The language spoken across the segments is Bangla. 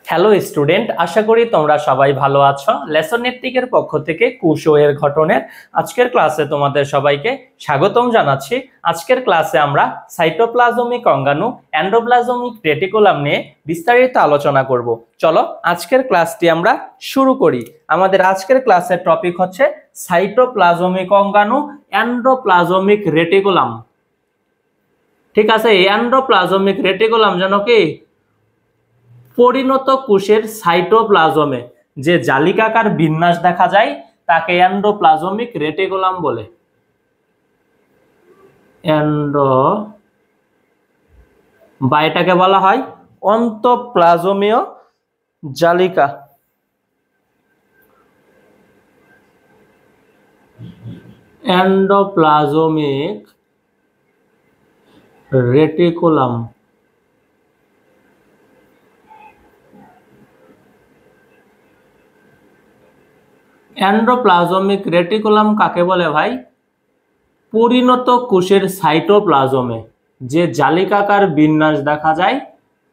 হ্যালো স্টুডেন্ট, আশা করি তোমরা সবাই ভালো আছো। লেসন নেটওয়ার্কের পক্ষ থেকে কুশো এর গঠনের আজকের ক্লাসে তোমাদের সবাইকে স্বাগতম জানাচ্ছি। আজকের ক্লাসে আমরা সাইটোপ্লাজমিক অঙ্গাণু, এন্ডোপ্লাজমিক রেটিকুলাম নিয়ে বিস্তারিত আলোচনা করব। চলো আজকের ক্লাসটি আমরা শুরু করি। আমাদের আজকের ক্লাসের টপিক হচ্ছে সাইটোপ্লাজমিক অঙ্গাণু, এন্ডোপ্লাজমিক রেটিকুলাম। ঠিক আছে, এন্ডোপ্লাজমিক রেটিকুলাম জানো কি? পরিণত কোষের সাইটোপ্লাজমে যে জালিকাকার বিন্যাস দেখা যায় তাকে এন্ডোপ্লাজমিক রেটিকুলাম বলে। বা এটাকে বলা হয় অন্তঃপ্লাজমীয় জালিকা। Endoplasmic reticulum. এন্ডোপ্লাজমিক রেটিকুলাম কাকে বলে ভাই? পরিণত কোষের সাইটোপ্লাজমে যে জালিকাকার বিন্যাস দেখা যায়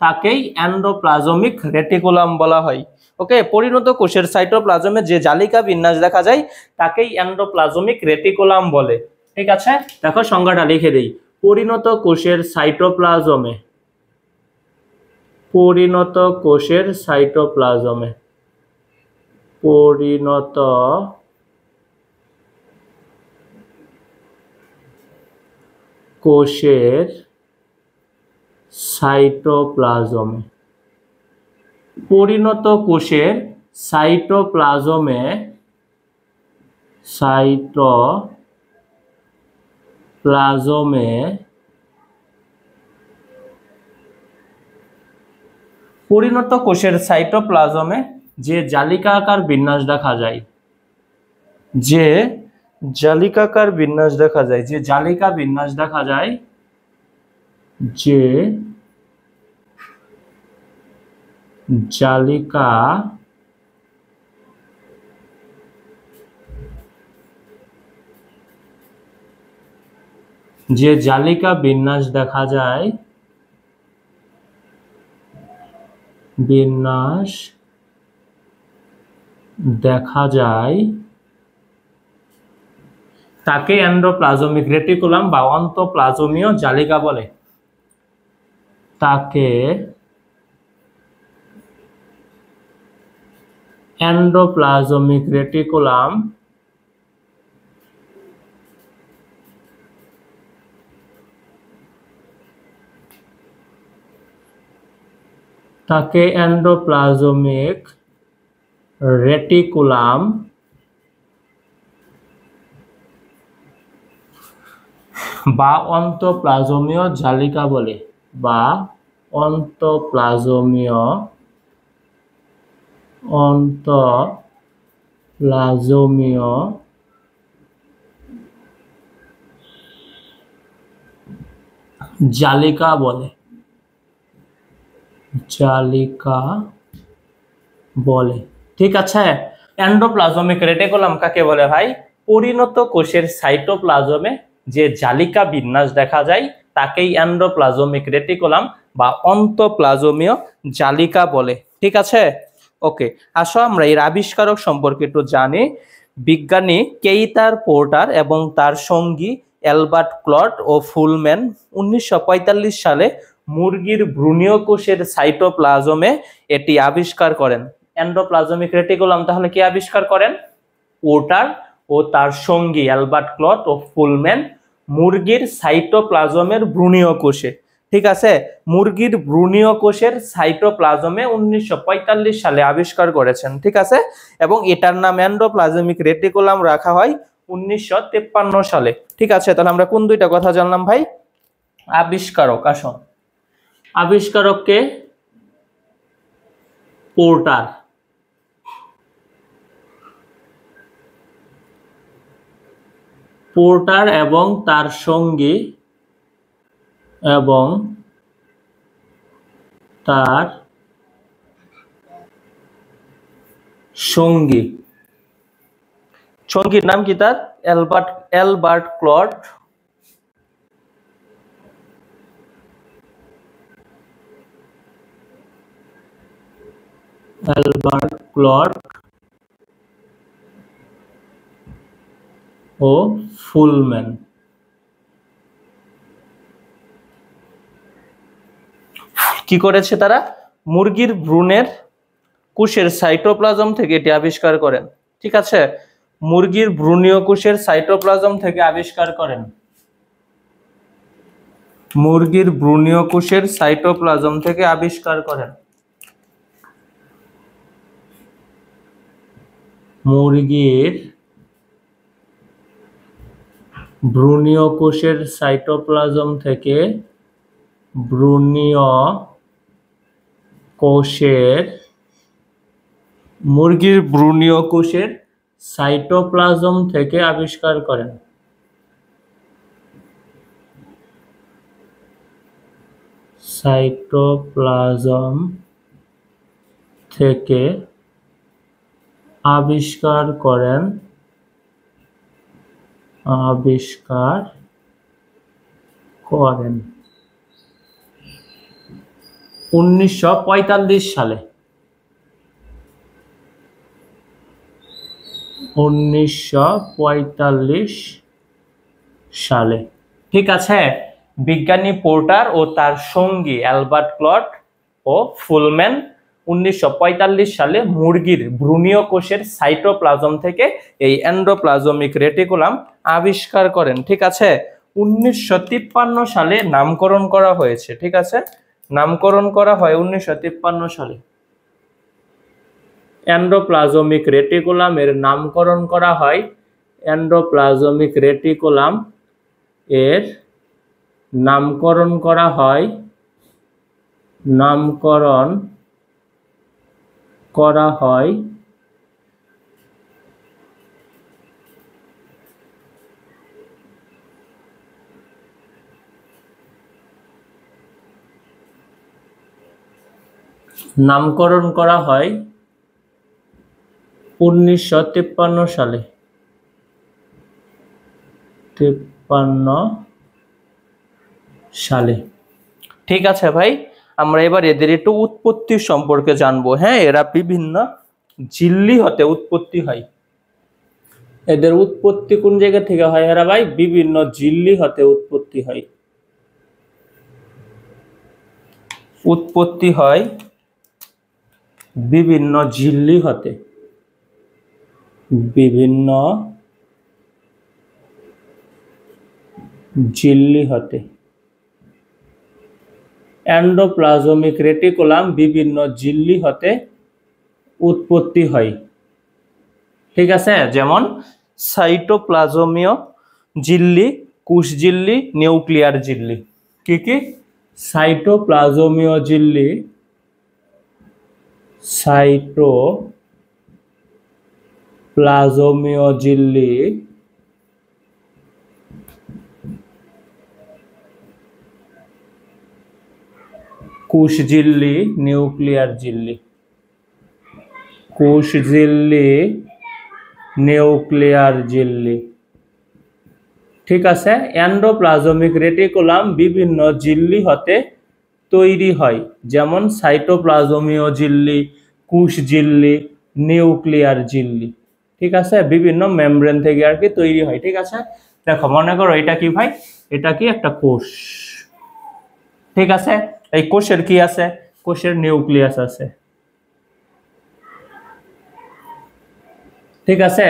তাকেই এন্ডোপ্লাজমিক রেটিকুলাম বলা হয়। ওকে, পরিণত কোষের সাইটোপ্লাজমে যে জালিকা বিন্যাস দেখা যায় তাকেই এন্ডোপ্লাজমিক রেটিকুলাম বলে। ঠিক আছে, দেখো সংজ্ঞাটা লিখে দেই। পরিণত কোষের সাইটোপ্লাজমে, পরিণত কোষের সাইটোপ্লাজমে, পরিণত কোষের সাইটোপ্লাজমে, পরিণত কোষের সাইটোপ্লাজমে, সাইটোপ্লাজমে পরিণত কোষের সাইটোপ্লাজমে যে জালিকাকার বিন্যাস দেখা যায়, যে জালিকাকার বিন্যাস দেখা যায়, যে জালিকা বিন্যাস দেখা যায়, যে জালিকা যে জালিকা বিন্যাস দেখা যায়, বিন্যাস দেখা যায় তাকে এন্ডোপ্লাজমিক রেটিকুলাম বা অন্তঃপ্লাজমীয় জালিকা বলে। তাকে এন্ডোপ্লাজমিক রেটিকুলাম তাকে এন্ডোপ্লাজমিক রেটিকুলাম বা অন্তঃপ্লাজমীয় জালিকা বলে, বা অন্তঃপ্লাজমীয় জালিকা বলে, জালিকা বলে। ঠিক আছে, এন্ডোপ্লাজমিক রেটিকুলাম কাকে বলে ভাই? পরিণত কোষের সাইটোপ্লাজমে যে জালিকা বিন্যাস দেখা যায় তাকেই এন্ডোপ্লাজমিক রেটিকুলাম বা অন্তঃপ্লাজমীয় জালিকা বলে। ঠিক আছে, ওকে, আসো আমরা এর আবিষ্কারক সম্পর্কে একটু জানি। বিজ্ঞানী কেইতার পোর্টার এবং তার সঙ্গী অ্যালবার্ট ক্লট ও ফুলম্যান 1945 সালে মুরগির ভ্রূণীয় কোষের সাইটোপ্লাজমে এটি আবিষ্কার করেন। এন্ডোপ্লাজমিক রেটিকুলাম তাহলে কি আবিষ্কার করেন? পোর্টার ও তার সঙ্গী অ্যালবার্ট ক্লট ও ফুলম্যান মুরগির সাইটোপ্লাজমের ভ্রূণীয় কোষে। ঠিক আছে, মুরগির ভ্রূণীয় কোষের সাইটোপ্লাজমে 1945 সালে আবিষ্কার করেছেন। ঠিক আছে, এবং এটার নাম এন্ডোপ্লাজমিক রেটিকুলাম রাখা হয় 1953 সালে। ঠিক আছে, তাহলে আমরা কোন দুইটা কথা জানলাম ভাই? আবিষ্কারক, আসো। আবিষ্কারককে পোর্টার, পোর্টার এবং তার সঙ্গী, এবং তার সঙ্গী, সঙ্গীর নাম কি তার? অ্যালবার্ট ক্লট অ্যালবার্ট ক্লর্ক ও ফুলম্যান। কি করেছে তারা? মুরগির ভ্রূণের কোষের সাইটোপ্লাজম থেকে এটি আবিষ্কার করেন। ঠিক আছে, মুরগির ভ্রূণীয় কোষের সাইটোপ্লাজম থেকে আবিষ্কার করেন। মুরগির ভ্রূণীয় কোষের সাইটোপ্লাজম থেকে আবিষ্কার করেন। মুরগির ভ্রূণীয় কোষের সাইটোপ্লাজম থেকে মুরগির ভ্রূণীয় কোষের সাইটোপ্লাজম থেকে আবিষ্কার করেন। সাইটোপ্লাজম থেকে আবিষ্কার করেন 1945 সালে। 1945 সালে। ঠিক আছে, বিজ্ঞানী পোর্টার ও তার সঙ্গী অ্যালবার্ট ক্লর্ক ও ফুলম্যান 1945 সালে মুরগির ভ্রূণীয় কোষের সাইটোপ্লাজম থেকে এই এন্ডোপ্লাজমিক রেটিকুলাম আবিষ্কার করেন। ঠিক আছে, 1953 সালে নামকরণ করা হয়েছে। ঠিক আছে, নামকরণ করা হয় 1953 সালে। এন্ডোপ্লাজমিক রেটিকুলাম এর নামকরণ করা হয়, এন্ডোপ্লাজমিক রেটিকুলাম এর নামকরণ করা হয়, নামকরণ করা হয় নামকরণ করা হয় 1953 সালে। 53 সালে। ঠিক আছে ভাই, আমরা এবার এদের একটু উৎপত্তি সম্পর্কে জানবো। হ্যাঁ, এরা বিভিন্ন ঝিল্লি হতে উৎপত্তি হয়। এদের উৎপত্তি কোন জায়গা থেকে হয় এরা ভাই? বিভিন্ন ঝিল্লি হতে উৎপত্তি হয়। উৎপত্তি হয় বিভিন্ন ঝিল্লি হতে, বিভিন্ন ঝিল্লি হতে। এন্ডোপ্লাজমিক রেটিকুলাম বিভিন্ন ঝিল্লি হতে উৎপত্তি হয়। ঠিক আছে, যেমন সাইটোপ্লাজমীয় ঝিল্লি, কোষ ঝিল্লি, নিউক্লিয়ার ঝিল্লি। কি কি? সাইটোপ্লাজমীয় ঝিল্লি, সাইটোপ্লাজমীয় ঝিল্লি, কোষ ঝিল্লি, নিউক্লিয়ার ঝিল্লি। কোষ ঝিল্লি, নিউক্লিয়ার ঝিল্লি। ঠিক আছে, এন্ডোপ্লাজমিক রেটিকুলাম বিভিন্ন ঝিল্লি হতে তৈরি হয়, যেমন সাইটোপ্লাজমীয় ঝিল্লি, কোষ ঝিল্লি, নিউক্লিয়ার ঝিল্লি। ঠিক আছে, বিভিন্ন মেমব্রেন থেকে আর কি তৈরি হয়। ঠিক আছে, দেখো মনে করো এটা কি ভাই? এটা কি একটা কোষ। ঠিক আছে, এই কোষের কি আছে? কোষের নিউক্লিয়াস আছে। ঠিক আছে,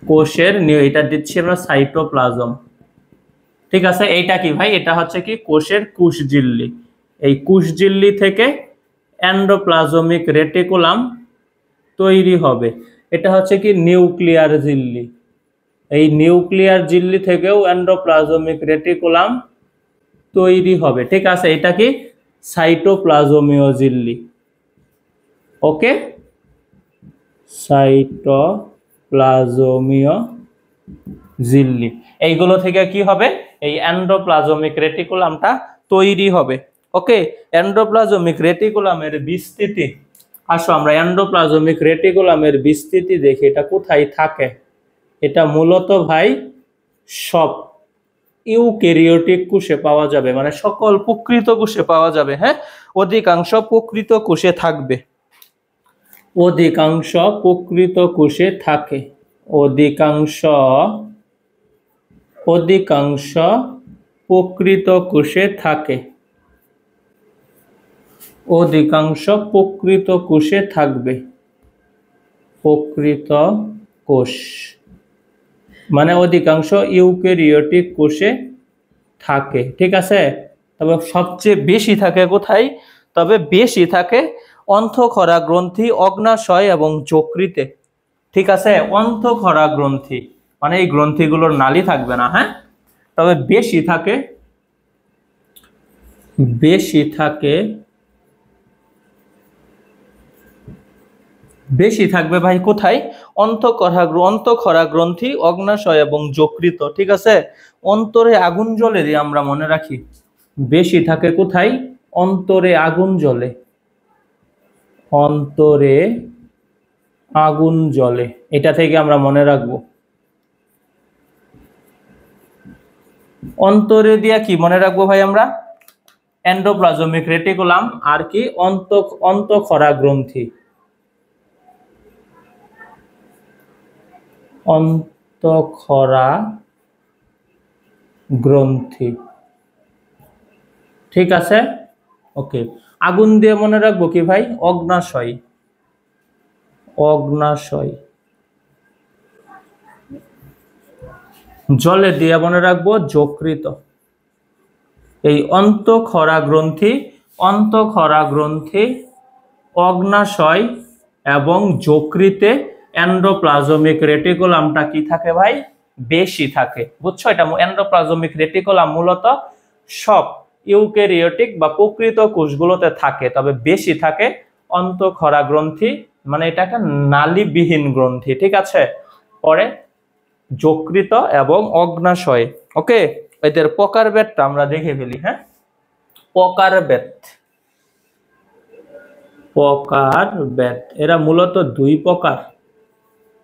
কোষের এটা দিচ্ছি আমরা সাইটোপ্লাজম। ঠিক আছে, এইটা কি ভাই? এটা হচ্ছে কি কোষের কোষ ঝিল্লি। এই কোষ ঝিল্লি থেকে এন্ডোপ্লাজমিক রেটিকুলাম তৈরি হবে। এটা হচ্ছে কি নিউক্লিয়ার ঝিল্লি। এই নিউক্লিয়ার ঝিল্লি থেকেও এন্ডোপ্লাজমিক রেটিকুলাম তৈরি হবে। ঠিক আছে, এটা কি সাইটোপ্লাজমীয় ঝিল্লি। ওকে, সাইটোপ্লাজমীয় ঝিল্লি। এইগুলো থেকে কি হবে? এই এন্ডোপ্লাজমিক রেটিকুলামটা তৈরি হবে। ওকে, এন্ডোপ্লাজমিক রেটিকুলামের বিস্তৃতি, আসো আমরা এন্ডোপ্লাজমিক রেটিকুলামের বিস্তৃতি দেখি। এটা কোথায় থাকে? এটা মূলত ভাই সব ইউক্যারিওটিক কোষে পাওয়া যাবে, মানে সকল প্রকৃত কোষে পাওয়া যাবে। হ্যাঁ, অধিকাংশ প্রকৃত কোষে থাকবে, অধিকাংশ প্রকৃত কোষে থাকে, অধিকাংশ প্রকৃত কোষে থাকে, অধিকাংশ প্রকৃত কোষে থাকবে, প্রকৃত কোষ মানে অধিকাংশ ইউক্যারিওটিক কোষে থাকে। ঠিক আছে, তবে সবচেয়ে বেশি থাকে কোথায়? তবে বেশি থাকে অন্তঃক্ষরা গ্রন্থি, অগ্নাশয় এবং যকৃতে। ঠিক আছে, অন্তঃক্ষরা গ্রন্থি মানে এই গ্রন্থিগুলোর নালী থাকবে না। হ্যাঁ, তবে বেশি থাকে বেশি থাকবে ভাই কোথায়? অন্তঃক্ষরা গ্রন্থি, অগ্নাশয় এবং যকৃত। ঠিক আছে, অন্তরে আগুন জ্বলে দিয়ে আমরা মনে রাখি, বেশি থাকে কোথায়? অন্তরে আগুন জ্বলে, অন্তরে আগুন জ্বলে, এটা থেকে আমরা মনে রাখবো। অন্তরে দিয়া কি মনে রাখবো ভাই আমরা? এন্ডোপ্লাজমিক রেটিকুলাম আর কি অন্তঃক্ষরা গ্রন্থি, অন্তঃক্ষরা গ্রন্থি। ঠিক আছে, ওকে। আগুন দিয়ে মনে রাখবো কি ভাই? অগ্নাশয়, অগ্নাশয়। জলে দিয়ে মনে রাখবো যকৃত। এই অন্তঃক্ষরা গ্রন্থি, অগ্নাশয় এবং যকৃতে এন্ডোপ্লাজমিক রেটিকুলামটা কি থাকে ভাই? বেশি থাকে। বুঝছো, এটা এন্ডোপ্লাজমিক রেটিকুলাম মূলত সব ইউক্যারিওটিক বা প্রকৃত কোষগুলোতে থাকে, তবে বেশি থাকে অন্তঃক্ষরা গ্রন্থি, মানে এটা একটা নালীবিহীন গ্রন্থি। ঠিক আছে, পরে যকৃত এবং অগ্নাশয়। ওকে, এদের প্রকারভেদটা আমরা দেখে ফেলি। হ্যাঁ, প্রকারভেদ এরা মূলত দুই প্রকার,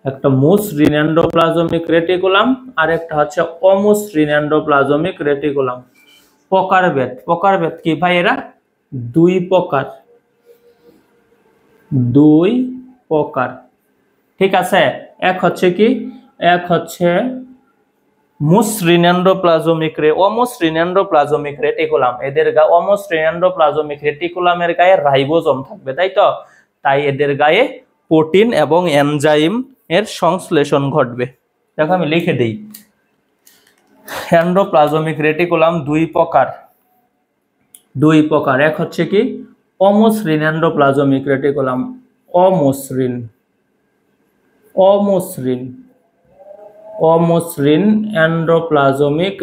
একটা মসৃণ এন্ডোপ্লাজমিক রেটিকুলাম আর একটা হচ্ছে অমসৃণ এন্ডোপ্লাজমিক রেটিকুলাম। প্রকারভেদ কি ভাই? এরা দুই প্রকার। ঠিক আছে, এক হচ্ছে কি? এক হচ্ছে অমসৃণ এন্ডোপ্লাজমিক রেটিকুলাম। এদের অমসৃণ এন্ডোপ্লাজমিক রেটিকুলামের গায়ে রাইবোজোম থাকবে, তাই তো? তাই এদের গায়ে প্রোটিন এবং এনজাইম এর সংশ্লেষণ ঘটবে। দেখো আমি লিখে দেই, এন্ডোপ্লাজমিক রেটিকুলাম দুই প্রকার। এক হচ্ছে কি? অমসৃণ এন্ডোপ্লাজমিক রেটিকুলাম, অমসৃণ এন্ডোপ্লাজমিক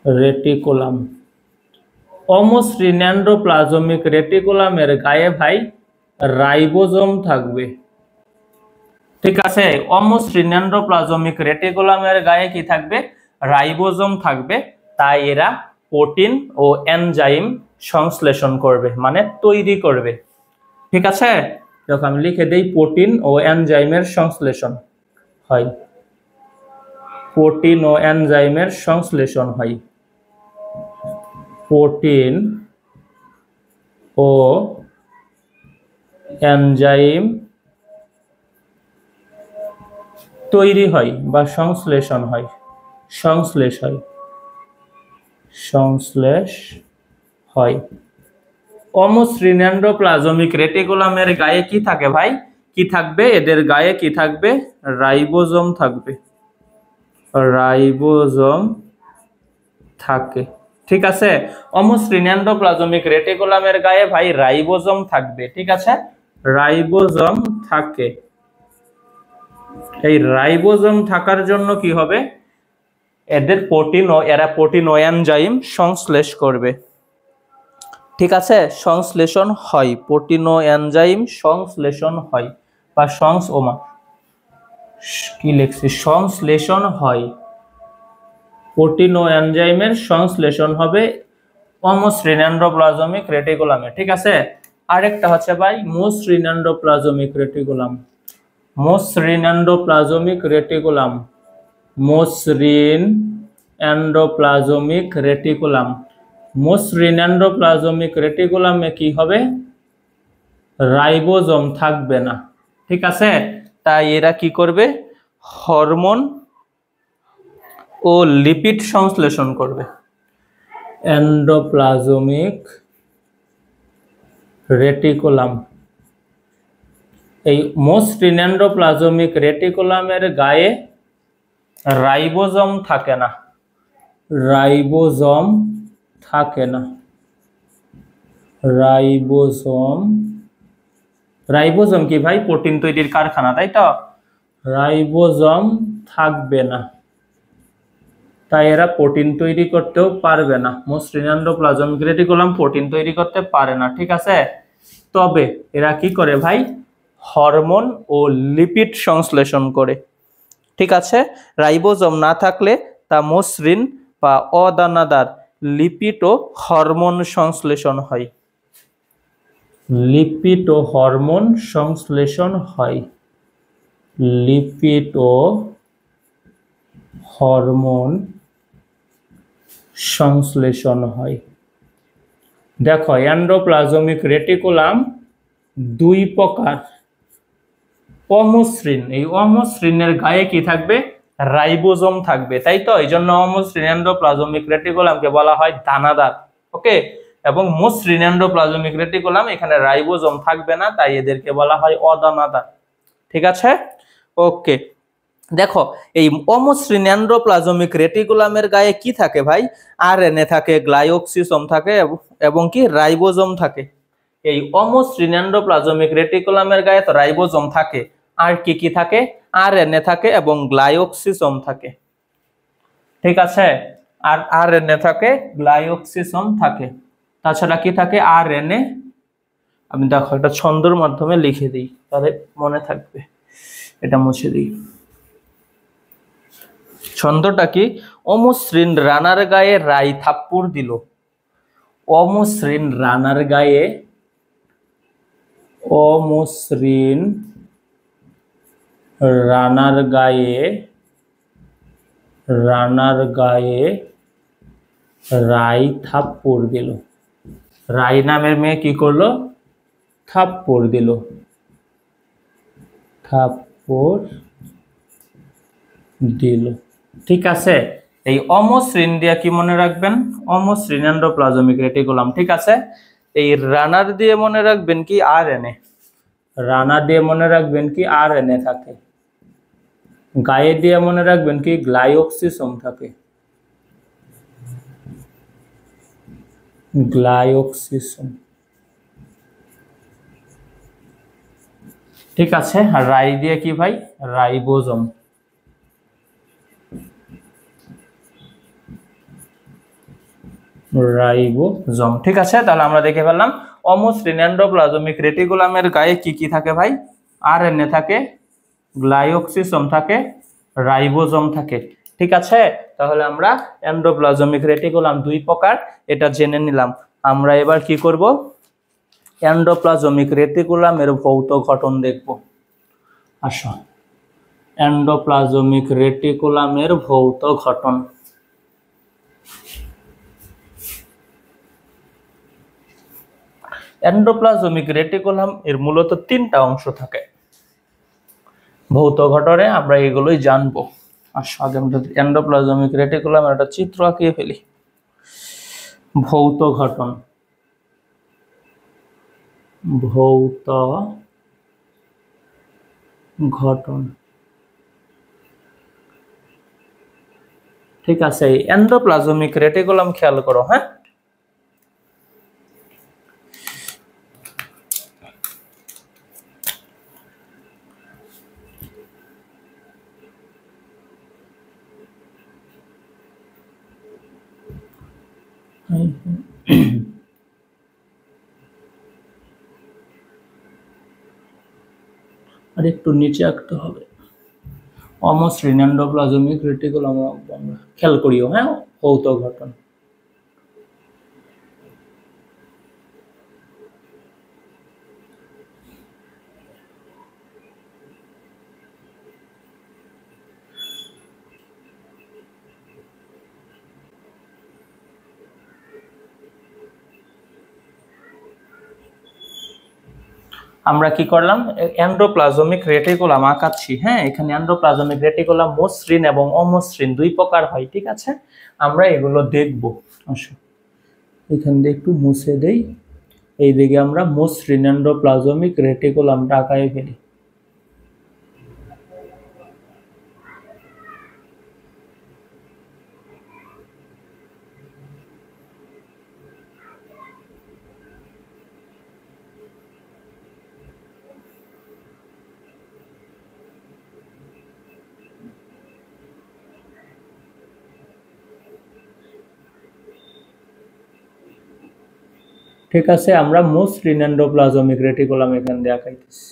রেটিকুলাম, অমসৃণ এন্ডোপ্লাজমিক রেটিকুলামের গায়ে ভাই রাইবোজোম থাকবে। ঠিক আছে, অমসৃণ এন্ডোপ্লাজমিক রেটিকুলামের গায়ে কি থাকবে? রাইবোজোম থাকবে। তাই এরা প্রোটিন ও এনজাইম সংশ্লেষণ করবে, মানে তৈরি করবে। ঠিক আছে, যখন আমি লিখে দেই প্রোটিন ও এনজাইমের সংশ্লেষণ হয়, প্রোটিন ও এনজাইমের সংশ্লেষণ হয়, প্রোটিন ও এনজাইম তৈরি হয় বা সংশ্লেষ হয়। অমসৃণ এন্ডোপ্লাজমিক রেটিকুলামের গায়ে কি থাকে ভাই? কি থাকবে? এদের গায়ে কি থাকবে? রাইবোজোম থাকবে, রাইবোজোম থাকে। ঠিক আছে, অমসৃণ এন্ডোপ্লাজমিক রেটিকুলামের গায়ে ভাই রাইবোজোম থাকবে। ঠিক আছে, রাইবোজোম থাকে। এই রাইবোজোম থাকার জন্য কি হবে? এরা প্রোটিন ও এনজাইম সংশ্লেষ করবে। ঠিক আছে, সংশ্লেষণ হয়, প্রোটিন ও এনজাইম সংশ্লেষণ হয় বা সংশ্লেষণ হয়, প্রোটিন ও এনজাইমের সংশ্লেষণ হবে অমসৃণ এন্ডোপ্লাজমিক রেটিকুলামে। ঠিক আছে, আরেকটা হচ্ছে ভাই মসৃণ এন্ডোপ্লাজমিক রেটিকুলাম, মসৃণ এন্ডোপ্লাজমিক রেটিকুলাম, মসৃণ এন্ডোপ্লাজমিক রেটিকুলাম। মসৃণ এন্ডোপ্লাজমিক রেটিকুলামে কি হবে? রাইবোজোম থাকবে না, ঠিক আছে? তাই এরা কি করবে? হরমোন ও লিপিড সংশ্লেষণ করবে। এন্ডোপ্লাজমিক রেটিকুলাম, এই মসৃণ এন্ডোপ্লাজমিক রেটিকুলামের গায়ে রাইবোজোম থাকে না, রাইবোজোম থাকে না। রাইবোজোম, রাইবোজোম কি ভাই? প্রোটিন তৈরির কারখানা, তাই তো? রাইবোজোম থাকবে না, তাই এরা প্রোটিন তৈরি করতেও পারবে না। মসৃণ এন্ডোপ্লাজমিক রেটিকুলাম প্রোটিন তৈরি করতে পারে না, ঠিক আছে? তবে এরা কি করে ভাই? হরমোন ও লিপিড সংশ্লেষণ করে, ঠিক আছে? রাইবোজোম না থাকলে তা মসৃণ বা অদানাদার লিপিড ও হরমোন সংশ্লেষণ হয়, লিপিড ও হরমোন সংশ্লেষণ হয়, লিপিড ও হরমোন সংশ্লেষণ হয়। দেখো, এন্ডোপ্লাজমিক রেটিকুলাম দুই প্রকার। অমসৃণ, এই অমসৃণের গায়ে কি থাকবে? রাইবোজোম থাকবে, তাই তো? এই জন্য অমসৃণ এন্ডোপ্লাজমিক রেটিকুলামকে বলা হয় দানাদার, ওকে? এবং মসৃণ এন্ডোপ্লাজমিক রেটিকুলাম, এখানে রাইবোজোম থাকবে না, তাই এদেরকে বলা হয় অদানাদার, ঠিক আছে? ওকে, দেখো এই অমসৃণ এন্ডোপ্লাজমিক রেটিকুলামের গায়ে কি থাকে ভাই? আরএনএ থাকে, গ্লাইওক্সিসোম থাকে এবং কি রাইবোজোম থাকে। এই অমসৃণ এন্ডোপ্লাজমিক রেটিকুলামের গায়ে তো রাইবোজোম থাকে, আর কি কি থাকে? আরএনএ থাকে এবং গ্লাইওক্সিসোম থাকে, ঠিক আছে? আর আরএনএ থাকে, গ্লাইওক্সিসোম থাকে, তাছাড়া কি থাকে? আরএনএ। আমি দেখো এটা ছন্দর মাধ্যমে লিখে দিই, তাহলে মনে থাকবে। এটা মুছে দিই। ছন্দটা কি? অমসৃণ রানার গায়ে রাই থাপ্পড় দিল। অমসৃণ রানার গায়ে, অমসৃণ রানার গায়ে, রানার গায়ে রাই থাপ্পড় দিল। রাই নামের মেয়ে কি করলো? থাপ্পড় দিল, থাপ্পড় দিল, ঠিক আছে? এই অমসৃণ দিয়ে কি মনে রাখবেন? অমসৃণ এন্ডোপ্লাজমিক রেটিকুলাম, ঠিক আছে? এই রানার দিয়ে মনে রাখবেন কি? আরএনএ। রানার দিয়ে মনে রাখবেন কি? আরএনএ থাকে। গায়ে দিয়ে মনে রাখবেন কি? গ্লাইওক্সিসোম থাকে, গ্লাইওক্সিসোম, ঠিক আছে? আর রাই দিয়ে কি ভাই? রাইবোজোম। রাইবোজোম, ঠিক আছে? তাহলে আমরা দেখে ফেললাম অমসৃণ এন্ডোপ্লাজমিক রেটিকুলামের গায়ে কি কি থাকে ভাই? আরএনএ থাকে, গ্লাইওক্সিসোম থাকে, রাইবোজোম থাকে, ঠিক আছে? তাহলে আমরা এন্ডোপ্লাজমিক রেটিকুলাম দুই প্রকার এটা জেনে নিলাম। আমরা এবার কি করব? এন্ডোপ্লাজমিক রেটিকুলামের ভৌত গঠন দেখব। আসো, এন্ডোপ্লাজমিক রেটিকুলামের ভৌত গঠন। এন্ডোপ্লাজমিক রেটিকুলাম এর মূলত তিনটা অংশ থাকে। ভৌত গঠনে আমরা এগুলোই জানবো। আসো আগে আমরা এন্ডোপ্লাজমিক রেটিকুলামের একটা চিত্র আঁকিয়ে ফেলি। ভৌত গঠন, ভৌত গঠন, ঠিক আছে? এন্ডোপ্লাজমিক রেটিকুলাম খেয়াল করো, হ্যাঁ? আর একটু নিচে আঁকতে হবে। অমসৃণ এন্ডোপ্লাজমিক রেটিকুলাম আমরা খেয়াল করিও, হ্যাঁ? ভৌত গঠন, আমরা কি করলাম, এন্ডোপ্লাজমিক রেটিকুলাম আঁকাচ্ছি। হ্যাঁ, এখানে এন্ডোপ্লাজমিক রেটিকুলাম মসৃণ এবং অমসৃণ দুই প্রকার হয়, ঠিক আছে? আমরা এগুলো দেখব। আসো এখান দিয়ে একটু মুছে দেই, এইদিকে আমরা মসৃণ এন্ডোপ্লাজমিক রেটিকুলামটা আঁকায় ফেলি। ঠিক আছে, আমরা মসৃণ এন্ডোপ্লাজমিক রেটিকুলাম এখান দিয়ে আঁকাইতেছি।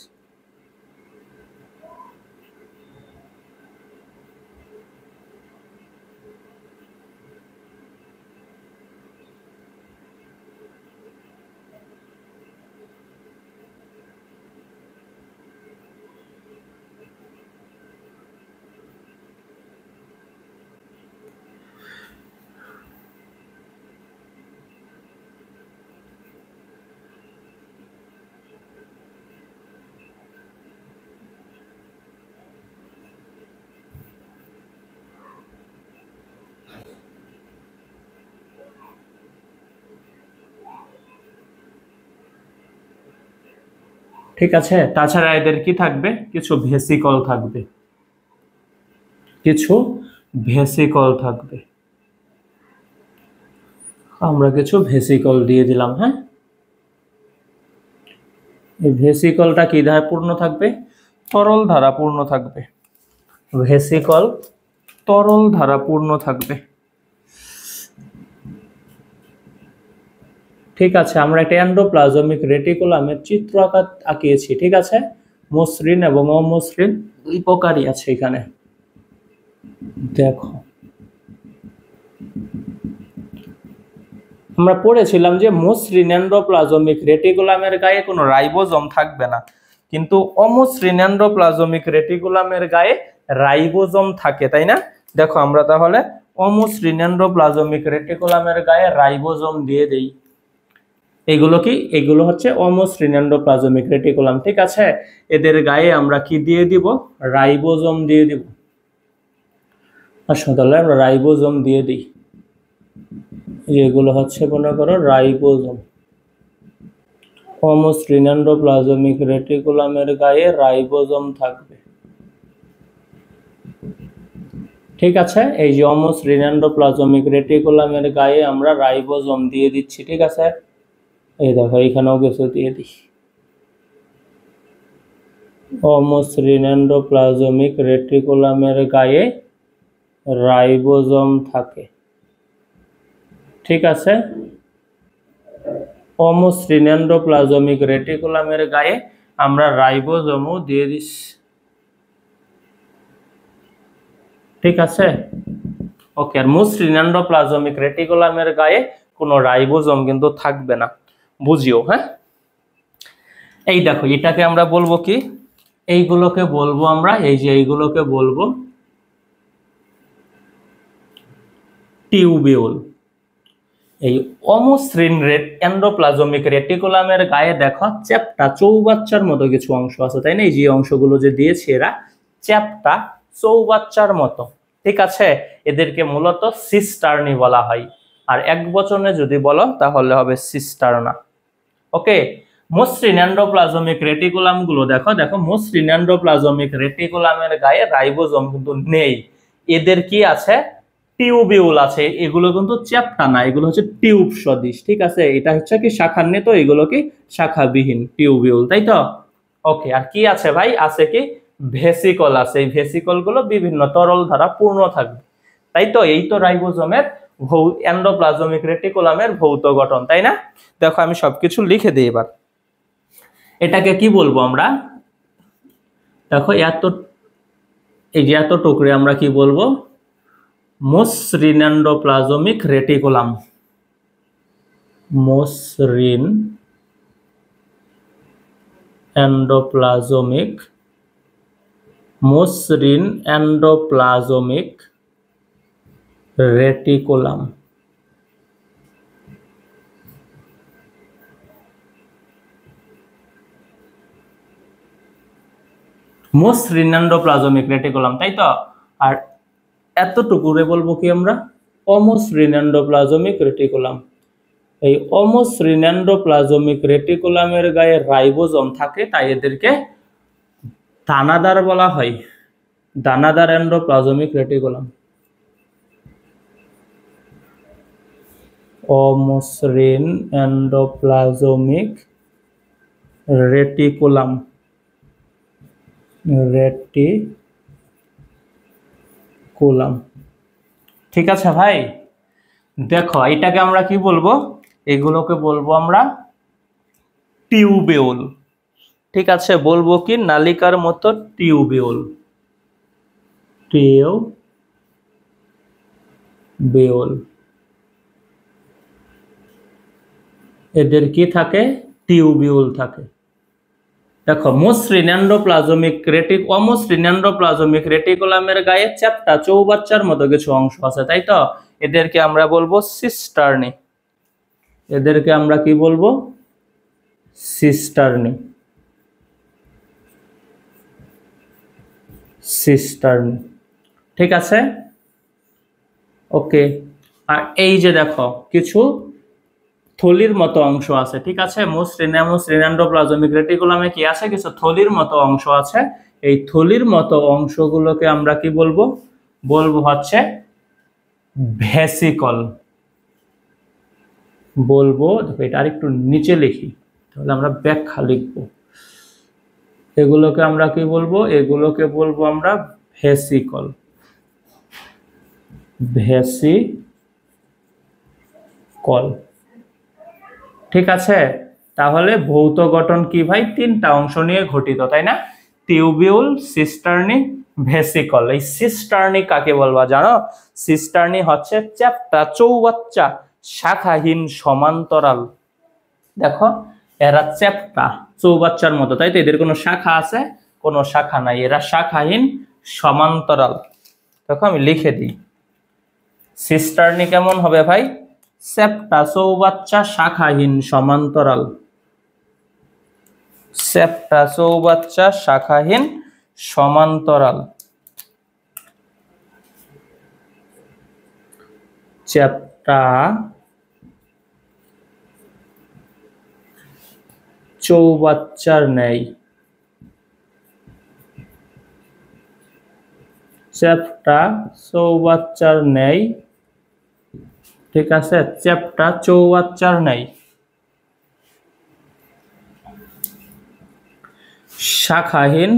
ঠিক আছে, তাছাড়া এদের কি থাকবে, কিছু ভেসিকল থাকবে, কিছু ভেসিকল থাকবে। আমরা কিছু ভেসিকল দিয়ে দিলাম। হ্যাঁ, এই ভেসিকলটা কি দ্বারা পূর্ণ থাকবে, তরল ধারা পূর্ণ থাকবে। ভেসিকল তরল ধারা পূর্ণ থাকবে। ঠিক আছে, আমরা একটা এন্ডোপ্লাজমিক রেটিকুলামের চিত্র আঁকিয়েছি। ঠিক আছে, মসৃণ এবং অমসৃণ দুই প্রকারই আছে এখানে। দেখো, আমরা পড়েছিলাম যে মসৃণ এন্ডোপ্লাজমিক রেটিকুলামের গায়ে কোনো রাইবোজোম থাকবে না, কিন্তু অমসৃণ এন্ডোপ্লাজমিক রেটিকুলামের গায়ে রাইবোজোম থাকে, তাই না? দেখো, আমরা তাহলে অমসৃণ এন্ডোপ্লাজমিক রেটিকুলামের গায়ে রাইবোজোম দিয়ে দেই। এগুলো কি, এগুলো হচ্ছে অমসৃণ এন্ডোপ্লাজমিক রেটিকুলাম। ঠিক আছে, এদের গায়ে আমরা কি দিয়ে দিব, রাইবোজোম দিয়ে দিব। আসো তাহলে আমরা রাইবোজোম দিয়ে দিই। এগুলো হচ্ছে মনে করো রাইবোজোম। অমসৃণ এন্ডোপ্লাজমিক রেটিকুলামের গায়ে রাইবোজোম থাকবে। ঠিক আছে, এই যে অমসৃণ এন্ডোপ্লাজমিক রেটিকুলামের গায়ে আমরা রাইবোজোম দিয়ে দিচ্ছি। ঠিক আছে, এই দেখো এখানেও কিছু দিয়ে দিই। অমসৃণ এন্ডোপ্লাজমিক রেটিকুলামের গায়ে রাইবোজোম থাকে। ঠিক আছে, অমসৃণ এন্ডোপ্লাজমিক রেটিকুলামের গায়ে আমরা রাইবোজোমও দিয়ে দিচ্ছি। ঠিক আছে, ওকে। আর মসৃণ এন্ডোপ্লাজমিক রেটিকুলামের গায়ে কোনো রাইবোজোম কিন্তু থাকবে না, বুঝিও। হ্যাঁ, এই দেখো, এটাকে আমরা বলবো কি, এইগুলোকে বলবো আমরা, এই যে এইগুলোকে বলবো টিউবিউল। এই অমসৃণ এন্ডোপ্লাজমিক রেটিকুলামের গায়ে দেখো চ্যাপ্টা চৌবাচ্চার মতো কিছু অংশ আছে, তাই না? এই যে অংশগুলো যে দিয়েছে এরা চ্যাপ্টা চৌবাচ্চার মতো। ঠিক আছে, এদেরকে মূলত সিস্টার্নি বলা হয়। আর এক বচনে যদি বলো তাহলে হবে সিস্টার্না। ওকে, মসৃণ এন্ডোপ্লাজমিক রেটিকুলাম গুলো দেখো, দেখো মসৃণ এন্ডোপ্লাজমিক রেটিকুলামের গায়ে রাইবোজোম কিন্তু নেই, এদের কি আছে, টিউবিউল আছে। এগুলো কিন্তু চ্যাপ্টা না, এগুলো হচ্ছে টিউব সদৃশ। ঠিক আছে, এটা হচ্ছে কি শাখান্বিত, এগুলো কি শাখাবিহীন, টিউবিউল, তাই তো? ওকে, আর কি আছে ভাই, আছে কি ভেসিকল আছে। এই ভেসিকল গুলো বিভিন্ন তরল ধারা পূর্ণ থাকবে, তাই তো? এই তো রাইবোজোমের এন্ডোপ্লাজমিক রেটিকুলামের ভৌত গঠন, তাই না? দেখো, আমি সবকিছু লিখে দিই এবার। এটাকে কি বলবো আমরা, দেখো এত, এই যে এত টুকরে আমরা কি বলবো, মসৃণ এন্ডোপ্লাজমিক রেটিকুলাম। মসৃণ এন্ডোপ্লাজমিক, মসৃণ এন্ডোপ্লাজমিক রেটিকুলাম। মোস্ট রিনান্ডোপ্লাজমিক রেটিকুলাম, তাই তো। আর এতটুকুরে বলবো কি আমরা, অমোস্ট রিনান্ডোপ্লাজমিক রেটিকুলাম। এই অমোস্ট রিনান্ডোপ্লাজমিক রেটিকুলামের গায়ে রাইবোজোম থাকে, তাই এদেরকে দানাদার বলা হয়, দানাদার এন্ডোপ্লাজমিক রেটিকুলাম। অমসৃণ এন্ডোপ্লাজমিক রেটিকুলাম, রেটিকুলাম। ঠিক আছে ভাই, দেখো এটাকে আমরা কি বলবো, এগুলোকে বলবো আমরা টিউবিউল। ঠিক আছে, বলবো কি নালিকার মতো টিউবিউল, টিউবিউল। এদের কি থাকে, টিউবিউল থাকে। দেখো মোস্ট রিনান্ডোপ্লাজমিক অমোস্ট রিনান্ডোপ্লাজমিক রেটিকুলামের গায়ে চ্যাপ্টা চৌবাচ্চার মতো কিছু অংশ আছে, তাই তো। এদেরকে আমরা বলবো সিস্টার্নি, এদেরকে আমরা কি বলবো, সিস্টার্নি, সিস্টার্নি। ঠিক আছে, ওকে। আর এই যে দেখো কিছু থলির মতো অংশ আছে, ঠিক আছে। মোস্ট রিনান্ডোপ্লাজমিক রেটিকুলামে কি আছে, কিছু থলির মতো অংশ আছে। এই থলির মতো অংশগুলোকে আমরা কি বলবো, বলবো হচ্ছে ভেসিকল, বলবো। দেখো এটা আরেকটু নিচে লিখি, তাহলে আমরা ব্যাখ্যা লিখবো। এগুলোকে আমরা কি বলবো, এগুলোকে বলবো আমরা ভেসিকল, ভেসিকল। ঠিক আছে, তাহলে ভৌত গঠন কি ভাই, তিনটা অংশ নিয়ে গঠিত, তাই না। Tubule, সিস্টার্নি, vesicle. এই সিস্টার্নি কাকে বলবা জানো, সিস্টার্নি হচ্ছে চ্যাপ্টা চৌবাচ্চা শাখাহীন সমান্তরাল। দেখো এরা চ্যাপ্টা চৌবাচ্চার মতো, তাই তো। এদের কোনো শাখা আছে, কোনো শাখা নাই, এরা শাখাহীন সমান্তরাল। দেখো আমি লিখে দিই, সিস্টার্নি কেমন হবে ভাই, চ্যাপ্টা চৌবাচ্চা শাখাহীন সমান্তরাল, চ্যাপ্টা চৌবাচ্চা শাখাহীন সমান্তরাল, চ্যাপ্টা চৌবাচ্চার ন্যায়, চ্যাপ্টা চৌবাচ্চার ন্যায়। ঠিক আছে, চ্যাপ্টা চৌবাচ্চার ন্যায়, শাখাহীন,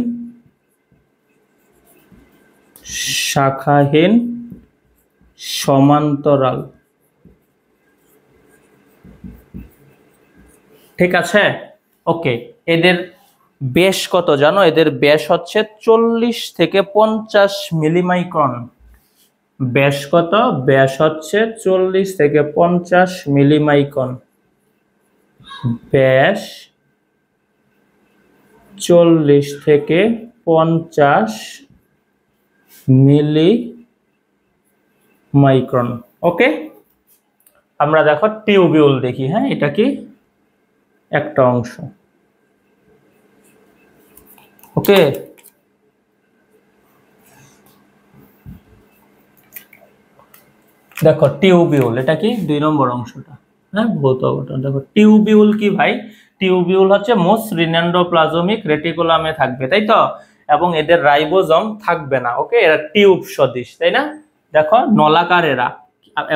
শাখাহীন সমান্তরাল। ঠিক আছে, ওকে। এদের ব্যাস কত জানো, এদের ব্যাস হচ্ছে 40 থেকে 50 মিলিমাইক্রন। ব্যাস কত, ব্যাস হচ্ছে 40 থেকে 50 মিলিমাইক্রন, ব্যাস 40 থেকে 50 মিলিমাইক্রন। ওকে, আমরা দেখো টিউবিউল দেখি। হ্যাঁ, এটা কি একটা অংশ, ওকে। দেখো টিউবিউল, এটা কি 2 নম্বর অংশটা। হ্যাঁ, ভৌত গঠন। দেখো টিউবিউল কি ভাই, টিউবিউল হচ্ছে মোস্ট রিনান্ডোপ্লাজমিক রেটিকুলামে থাকবে, তাই তো। এবং এদের রাইবোজোম থাকবে না, ওকে। এরা টিউব সদৃশ, তাই না। দেখো নলাকার এরা,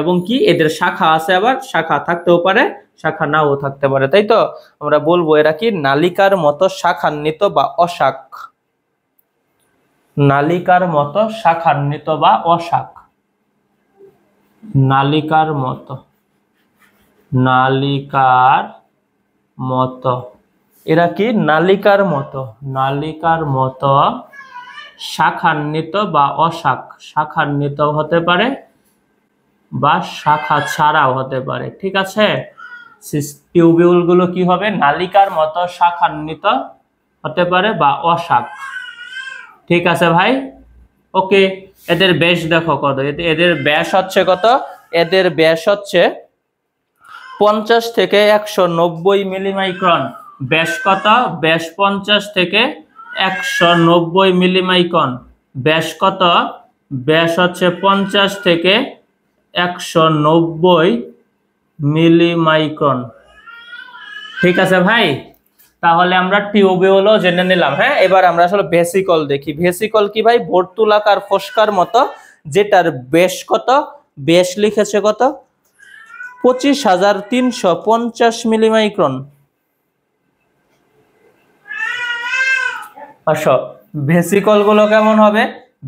এবং কি এদের শাখা আছে, আবার শাখা থাকতেও পারে, শাখা নাও থাকতে পারে, তাই তো। আমরা বলবো এরা কি নালিকার মতো শাখান্বিত বা অশাখ, নালিকার মতো শাখান্বিত বা অশাখ, নালিকার মতো, নালিকার মতো। এরা কি নালিকার মতো, নালিকার মতো শাখান্বিত বা অশাখ, শাখান্বিত হতে পারে বা শাখা ছাড়াও হতে পারে। ঠিক আছে, টিউবিউল গুলো কি হবে, নালিকার মতো শাখান্বিত হতে পারে বা অশাখ। ঠিক আছে ভাই, ওকে। এদের ব্যাস দেখো কত, এদের ব্যাস হচ্ছে কত, এদের ব্যাস হচ্ছে 50 থেকে 190 মিলিমাইক্রন। ব্যাস কত, ব্যাস 50 থেকে 190 মিলিমাইক্রন। ব্যাস কত? ব্যাস হচ্ছে 50 থেকে 190 মিলিমাইক্রন। ঠিক আছে ভাই, তাহলে আমরা টিউবিউলও জেনে নিলাম। হ্যাঁ, এবার আমরা আসলে ভেসিকল দেখি। ভেসিকল কি ভাই? বর্তুলাকার ফোস্কার মতো, যেটার ব্যাস কত? ব্যাস লিখেছে কত? 25,350 মিলিমাইক্রন। আচ্ছা, ভেসিকল গুলো কেমন হবে?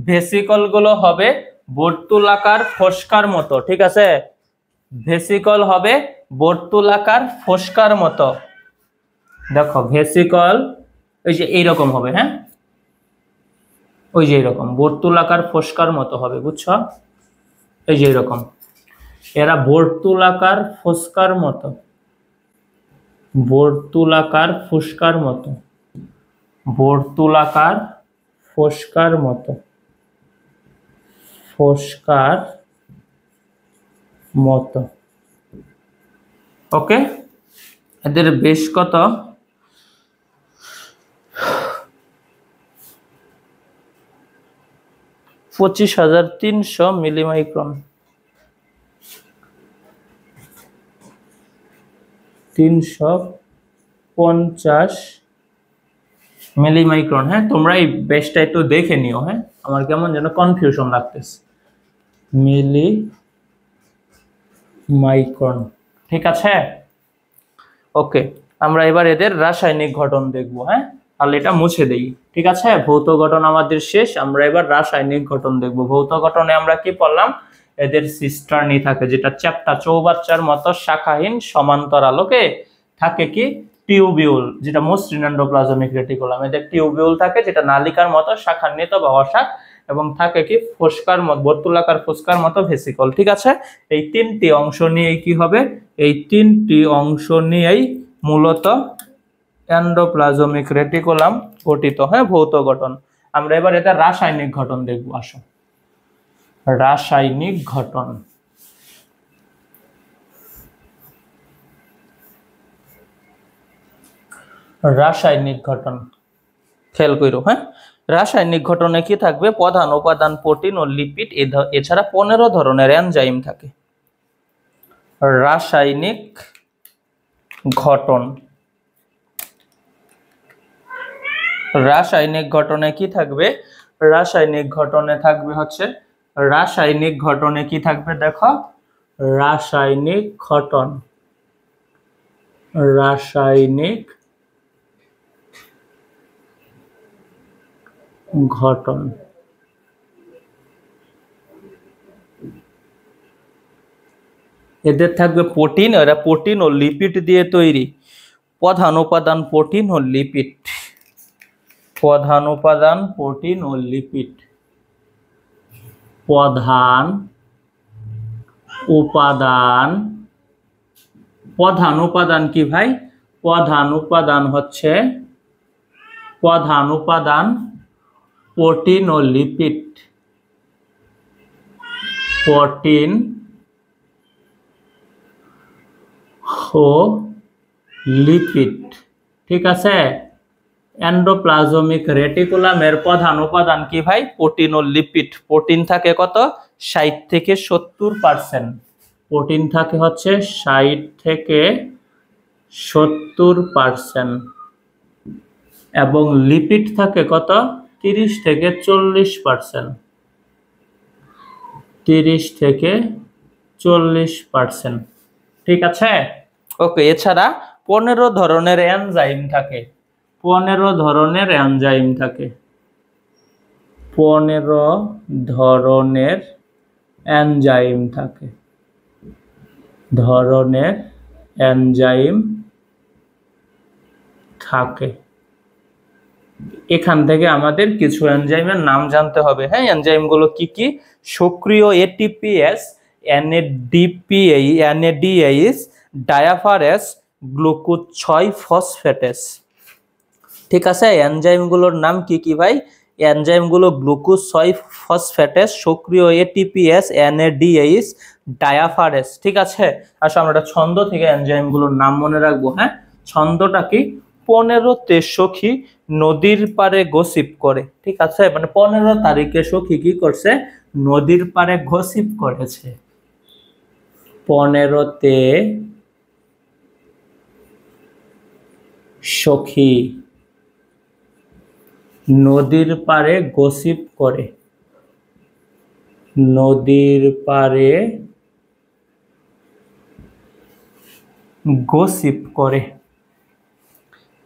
ভেসিকল গুলো হবে বর্তুলাকার ফোস্কার মতো। ঠিক আছে, ভেসিকল হবে বর্তুলাকার ফোস্কার মতো। দেখো ভেসিকল এই যে এইরকম হবে। হ্যাঁ, ওই যে এরকম বর্তুলাকার ফোস্কার মতো হবে, বুঝছো? এই যে এরকম, এরা বর্তুলাকার ফোস্কার মতো, বর্তুলাকার ফোস্কার মতো, বর্তুলাকার ফোস্কার মতো, ফোস্কার মতো। ওকে, এদের বেশ কত? 25,300 মিলিমাইক্রন। 350 মিলিমাইক্রন। হ্যাঁ, তোমরা এই বেশটা একটু দেখে নিও। হ্যাঁ, আমার কেমন যেন কনফিউশন লাগতেছে। মিলিমাইক্রন, ঠিক আছে। ওকে, আমরা এবার এদের রাসায়নিক গঠন দেখব। হ্যাঁ, তাহলে এটা মুছে দেই। ঠিক আছে, ভৌত গঠন আমাদের শেষ, আমরা এবার রাসায়নিক গঠন দেখব। ভৌত গঠনে আমরা কি পড়লাম? এদের সিস্টার্নি থাকে, যেটা চ্যাপ্টা চৌবাচ্চার মতো শাখাহীন সমান্তরাল। ওকে, থাকে কি? টিউবিউল, যেটা মসৃণ এন্ডোপ্লাজমিক রেটিকুলাম। এদের টিউবিউল থাকে, যেটা নালিকার মতো শাখান্বিত বা অশাখ, এবং থাকে কি? ফোস্কার মতো, বর্তুলাকার ফোস্কার মতো ভেসিকল। ঠিক আছে, এই তিনটি অংশ নিয়ে কি হবে? এই তিনটি অংশ নিয়েই মূলত এন্ডোপ্লাজমিক রেটিকুলাম গঠিত। হ্যাঁ, ভৌত গঠন। আমরা এবার এটা রাসায়নিক গঠন দেখব। আসো, রাসায়নিক গঠন। রাসায়নিক গঠন খেয়াল করো। হ্যাঁ, রাসায়নিক গঠনে কি থাকবে? প্রধান উপাদান প্রোটিন ও লিপিড, এছাড়া 15 ধরনের এনজাইম থাকে। রাসায়নিক গঠন, রাসায়নিক গঠনে কি থাকবে? রাসায়নিক গঠনে থাকবে হচ্ছে, রাসায়নিক গঠনে কি থাকবে? দেখো, রাসায়নিক গঠন, রাসায়নিক গঠন। এদের থাকবে প্রোটিন, এরা প্রোটিন ও লিপিড দিয়ে তৈরি। প্রধান উপাদান প্রোটিন ও লিপিড, প্রধান উপাদান প্রোটিন ও লিপিড, প্রধান উপাদান। প্রধান উপাদান কি ভাই? প্রধান উপাদান হচ্ছে, প্রধান উপাদান প্রোটিন ও লিপিড, প্রোটিন ও লিপিড। ঠিক আছে, এন্ডোপ্লাজমিক রেটিকুলামের প্রধান উপাদান কি ভাই? প্রোটিন ও লিপিড। প্রোটিন থাকে কত? 60 থেকে 70%। প্রোটিন থাকে হচ্ছে 60 থেকে 70%, এবং লিপিড থাকে কত? 30 থেকে 40%। 30 থেকে 40%। ঠিক আছে, ওকে। এছাড়া 15 ধরনের এনজাইম থাকে, 15 ধরনের এনজাইম থাকে, 15 ধরনের এনজাইম থাকে, ধরনের এনজাইম থাকে। এখান থেকে আমাদের কিছু এনজাইমের নাম জানতে হবে। হ্যাঁ, এনজাইমগুলো কি কি? সক্রিয় এটিপিএস, এনএডিএইচ, ডায়াফারেস, গ্লুকোজ 6 ফসফেটেস। ঠিক আছে, এনজাইমগুলোর নাম কি কি ভাই? এনজাইমগুলো গ্লুকোজ 6 ফসফেটেস, সক্রিয় এটিপিএস, এনএডিএইচ, ডায়াফারেস। ঠিক আছে, আসলে আমরা একটা ছন্দ থেকে এনজাইমগুলোর নাম মনে রাখবো। হ্যাঁ, ছন্দটা কি? 15তে সখী নদীর পাড়ে গসিপ করে। ঠিক আছে, মানে 15 তারিখে সখী কি করছে, নদীর পাড়ে গসিপ করেছে। 15তে সখী নদীর পাড়ে গসিপ করে। নদীর পাড়ে গসিপ করে,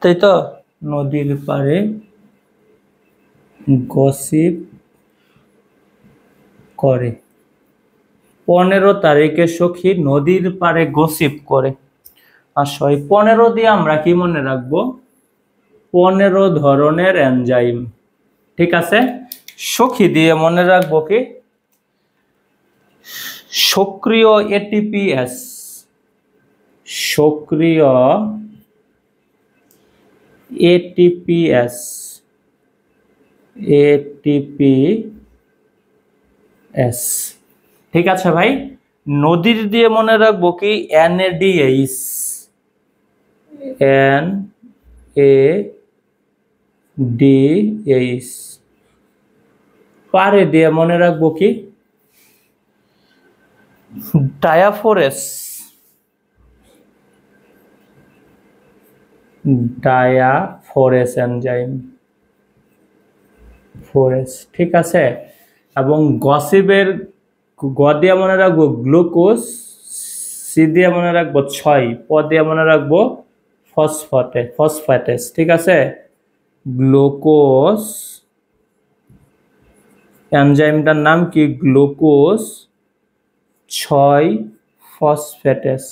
তাই তো? নদীর পাড়ে গসিপ করে। 15 তারিখে সখী নদীর পাড়ে গসিপ করে। আচ্ছা, এই 15 দিয়ে আমরা কি মনে রাখবো? 15 ধরনের এনজাইম। ঠিক আছে, সখী দিয়ে মনে রাখবো কি? সক্রিয় এটিপিএস। সক্রিয় এটিপিএস, এটিপিএস। ঠিক আছে ভাই। নদীর দিয়ে মনে রাখবো কি? এনএডিএইচ। এনএডিএইচ। পারে দিয়ে মনে রাখবো কি? ডায়াফোরেস। ডায়াফোরেস এনজাইম, ফোরেস। ঠিক আছে, এবং গসিপের গ দিয়ে মনে রাখবো গ্লুকোজ, সি দিয়ে মনে রাখবো 6, প দিয়ে মনে রাখবো ফসফেটেস। ঠিক আছে, গ্লুকোজ এনজাইমটার নাম কি? Glucose 6 phosphatase.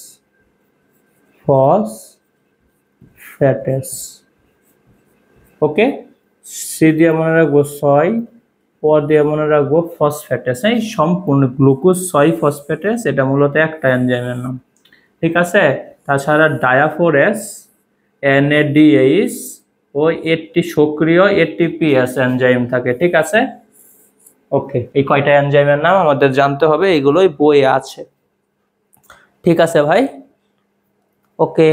ফসফেটেস। ওকে, সি দিয়ে মনে রাখবো 6, প দিয়ে মনে রাখবো ফসফেটেস। এই সম্পূর্ণ গ্লুকোজ 6 ফসফেটেস, এটা মূলত একটা এনজাইমের নাম। ঠিক আছে, তাছাড়া ডায়াফোরেস, এনএডিএইচ ও সক্রিয় এটিপিএস এনজাইম থাকে। ঠিক আছে, ওকে, এই কয়টা এনজাইমের নাম আমাদের জানতে হবে, এগুলোই বইয়ে আছে। ঠিক আছে ভাই, ওকে।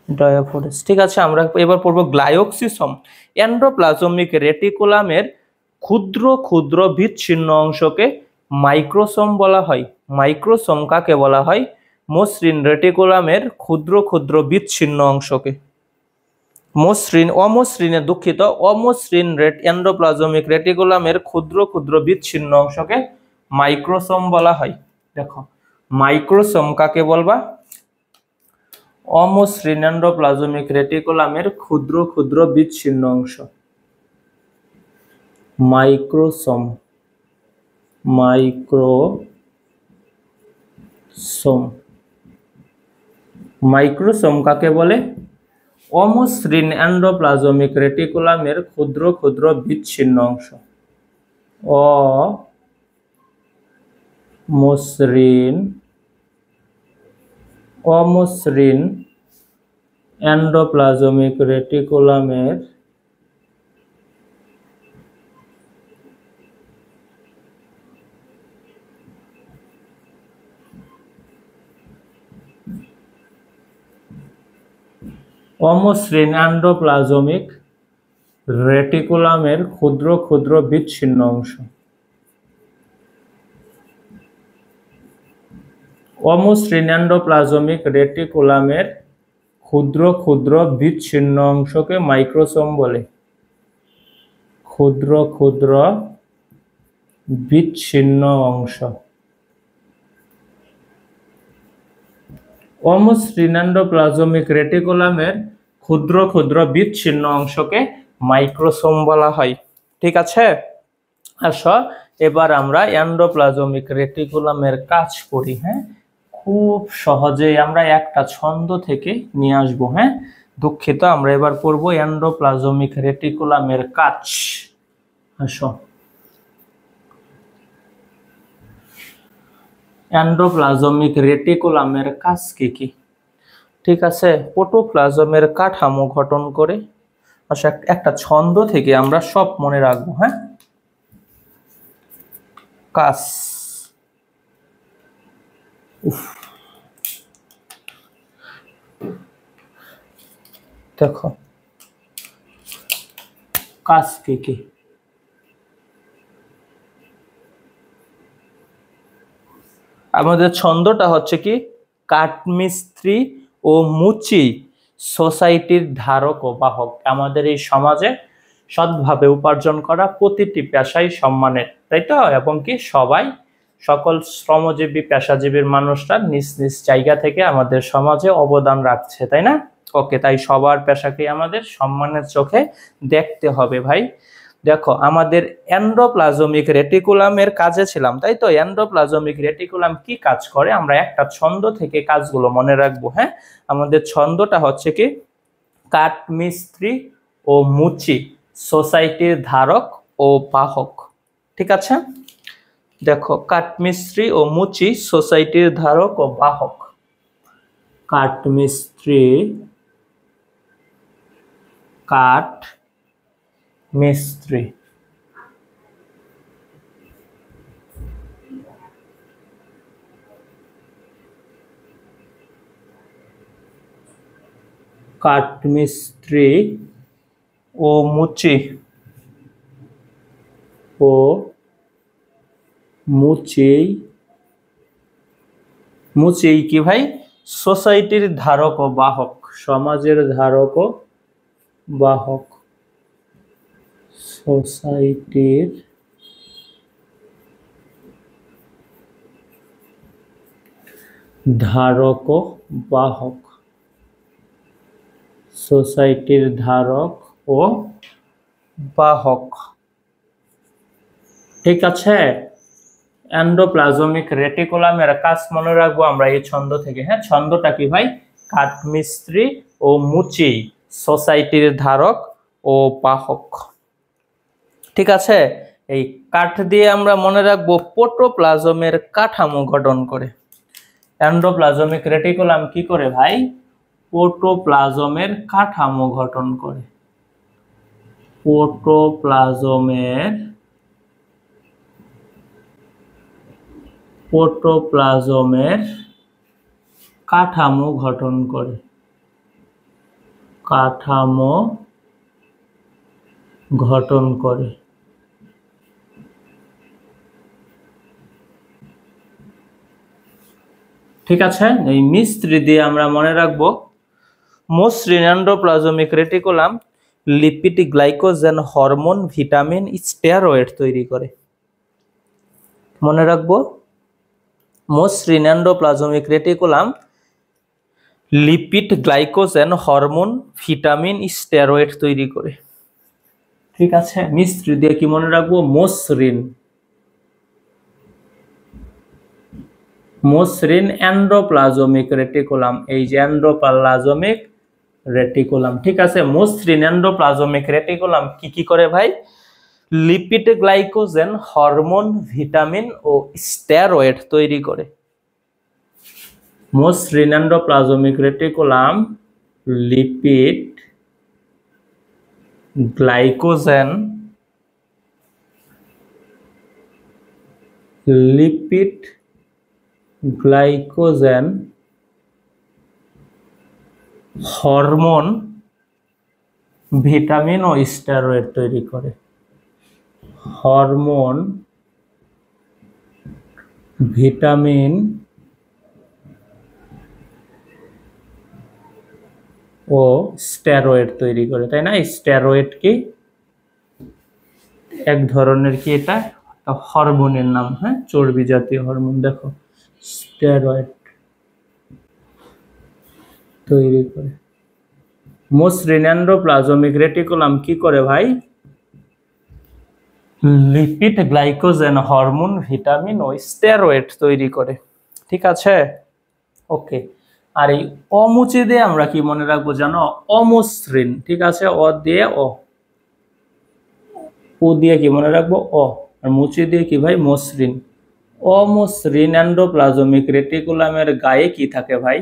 ডায়াফোরেস। ঠিক আছে, আমরা এবার পড়বো গ্লাইওক্সিসম। এন্ডোপ্লাজমিক রেটিকুলামের ক্ষুদ্র ক্ষুদ্র বিচ্ছিন্ন অংশকে মাইক্রোসোম বলা হয়। মাইক্রোসোম কাকে বলা হয়? মসৃণ রেটিকুলামের ক্ষুদ্র ক্ষুদ্র বিচ্ছিন্ন অংশকে। অমসৃণ এন্ডোপ্লাজমিক রেটিকুলামের ক্ষুদ্র ক্ষুদ্র বিচ্ছিন্ন অংশকে মাইক্রোসোম বলা হয়। দেখো, মাইক্রোসোম কাকে বলবা? অমসৃণ এন্ডোপ্লাজমিক রেটিকুলামের ক্ষুদ্র ক্ষুদ্র বিচ্ছিন্ন অংশ, মাইক্রোসোম। মাইক্রোসোম কাকে বলে? অমসৃণ এন্ডোপ্লাজমিক রেটিকুলামের ক্ষুদ্র ক্ষুদ্র বিচ্ছিন্ন অংশ। অমসৃণ এন্ডোপ্লাজমিক রেটিকুলামের অমসৃণ এন্ডোপ্লাজমিক রেটিকুলামের ক্ষুদ্র ক্ষুদ্র বিচ্ছিন্ন অংশ। অমসৃণ এন্ডোপ্লাজমিক রেটিকুলামের ক্ষুদ্র ক্ষুদ্র বিচ্ছিন্ন অংশকে মাইক্রোসোম বলে। ক্ষুদ্র ক্ষুদ্র বিচ্ছিন্ন অংশ। অমসৃণ এন্ডোপ্লাজমিক রেটিকুলামের ক্ষুদ্র ক্ষুদ্র বিচ্ছিন্ন অংশকে মাইক্রোসোম বলা হয়। ঠিক আছে, আসো এবার আমরা এন্ডোপ্লাজমিক রেটিকুলামের কাজ করি। হ্যাঁ, খুব সহজেই আমরা একটা ছন্দ থেকে নিয়ে আসবো। হ্যাঁ, দুঃখিত, আমরা এবার পড়ব এন্ডোপ্লাজমিক রেটিকুলামের কাজ। আসো, এন্ডোপ্লাজমিক রেটিকুলামের কাজ কি কি? ঠিক আছে, প্রোটোপ্লাজমের কাঠামো গঠন করে। আচ্ছা, একটা ছন্দ থেকে আমরা সব মনে রাখবো। হ্যাঁ, কাজ। দেখো কাজ কি কি। আমাদের ছন্দটা হচ্ছে কি, কাঠমিস্ত্রি ও মুচি সোসাইটির ধারক ও বাহক। আমাদের এই সমাজে সৎভাবে উপার্জন করা প্রতিটি পেশাই সম্মানের, তাই তো? এবং কি সবাই, সকল শ্রমজীবী পেশাজীবীর মানুষরা নিজ নিজ জায়গা থেকে আমাদের সমাজে অবদান রাখছে, তাই না? ওকে, তাই সবার পেশাকে আমাদের সম্মানের চোখে দেখতে হবে ভাই। দেখো আমাদের এন্ডোপ্লাজমিক রেটিকুলামের কাজে ছিলাম, তাই তো? এন্ডোপ্লাজমিক রেটিকুলাম কি কাজ করে, আমরা একটা ছন্দ থেকে কাজগুলো মনে রাখবো। হ্যাঁ, আমাদের ছন্দটা হচ্ছে কি, কাঠমিস্ত্রি ও মুচি সোসাইটির ধারক ও বাহক। ঠিক আছে, দেখো কাঠমিস্ত্রি ও মুচি সোসাইটির ধারক ও বাহক। কাঠমিস্ত্রি, কাঠ মিস্ত্রি, কাঠমিস্ত্রি ও মুচি ও মুচি কি ভাই, সোসাইটির ধারক ও বাহক, সমাজের ধারক ও বাহক, সোসাইটির ধারক ও বাহক, সোসাইটির ধারক ও বাহক। ঠিক আছে, এন্ডোপ্লাজমিক রেটিকুলামের কাজ মনে রাখবো আমরা এই ছন্দ থেকে। হ্যাঁ, ছন্দটা কি ভাই, কাঠমিস্ত্রি ও মুচি সোসাইটির ধারক ও বাহক। ঠিক আছে, এই কাঠ দিয়ে আমরা মনে রাখবো প্রোটোপ্লাজমের কাঠামো গঠন করে। এন্ডোপ্লাজমিক রেটিকুলাম কি করে ভাই, প্রোটোপ্লাজমের কাঠামো গঠন করে। প্রোটোপ্লাজমের কাঠামো গঠন করে, কাঠামো গঠন করে। ঠিক আছে, এই মিস্ত্রি দিয়ে আমরা মনে রাখবো মসৃণ endoplasmic reticulum lipid, glycogen, hormone, vitamin, steroid তৈরি করে। মনে রাখবো মসৃণ endoplasmic reticulum lipid, glycogen, hormone, vitamin, steroid তৈরি করে। ঠিক আছে, মিস্ত্রি দিয়ে কি মনে রাখবো, মসৃণ এন্ডোপ্লাজমিক রেটিকুলাম, এই যে এন্ডোপ্লাজমিক রেটিকুলাম। ঠিক আছে, মসৃণ এন্ডোপ্লাজমিক রেটিকুলাম কি কি করে ভাই, লিপিড, গ্লাইকোজেন, হরমোন, ভিটামিন ও স্টেরয়েড তৈরি করে। মসৃণ endoplasmic reticulum lipid, glycogen, hormone, vitamin ও স্টেরয়েড তৈরি করে। হরমোন, ভিটামিন ও স্টেরয়েড তৈরি করে, তাই না? স্টেরয়েড কি এক ধরনের কি, এটা হরমোনের নাম। হ্যাঁ, চর্বি জাতীয় হরমোন। দেখো স্টেরয়েড তৈরি করে। মসৃণ এন্ডোপ্লাজমিক রেটিকুলাম কি করে ভাই, লিপিড, গ্লাইকোজেন, হরমোন, ভিটামিন ও স্টেরয়েড তৈরি করে। ঠিক আছে, ওকে। আর এই অমুচি দিয়ে আমরা কি মনে রাখবো জানো, অমসৃণ। ঠিক আছে, অ দিয়ে ও দিয়ে কি মনে রাখবো, অ। আর মুচি দিয়ে কি ভাই, মসৃণ। অমসৃণ এন্ডোপ্লাজমিক রেটিকুলামের গায়ে কি থাকে ভাই,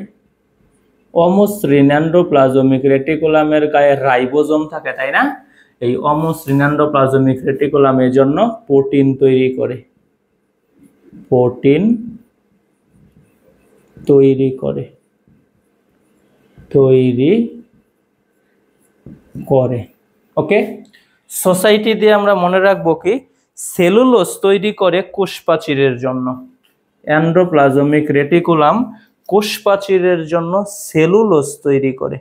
অমসৃণ এন্ডোপ্লাজমিক রেটিকুলামের গায়ে রাইবোজোম থাকে, তাই না? এই অমসৃণ এন্ডোপ্লাজমিক রেটিকুলাম এর জন্য প্রোটিন তৈরি করে, প্রোটিন তৈরি করে, করে। ওকে, সোসাইটি দিয়ে আমরা মনে রাখবো কি, সেলুলোজ তৈরি করে কোষ প্রাচীরের জন্য। এন্ডোপ্লাজমিক রেটিকুলাম কোষ প্রাচীরের জন্য সেলুলোজ তৈরি করে।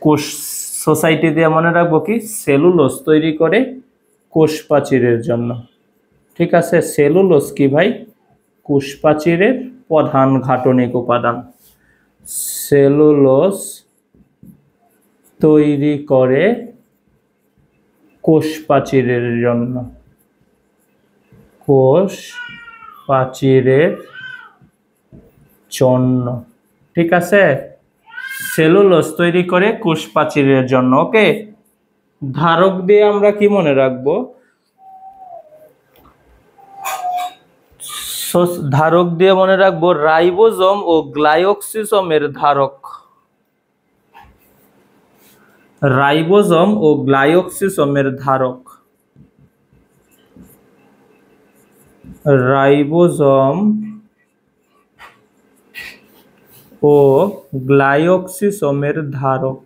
কোষ সোসাইটি দিয়ে মনে রাখবো কি, সেলুলোজ তৈরি করে কোষ প্রাচীরের জন্য। ঠিক আছে, সেলুলোজ কি ভাই? কোষ প্রাচীরের প্রধান গাঠনিক উপাদান। সেলুলোজ তৈরি করে কোষ প্রাচীরের জন্য, কোষ প্রাচীরের জন্য। ঠিক আছে, সেলুলোজ তৈরি করে কোষ প্রাচীরের জন্য। ওকে, ধারক দিয়ে আমরা কি মনে রাখবো? ধারক দিয়ে মনে রাখবো রাইবোজোম ও গ্লাইকোসিসোমের ধারক। রাইবোজোম ও গ্লাইকোসিসোমের ধারক। রাইবোজোম ও গ্লাইকোসিসোমের ধারক।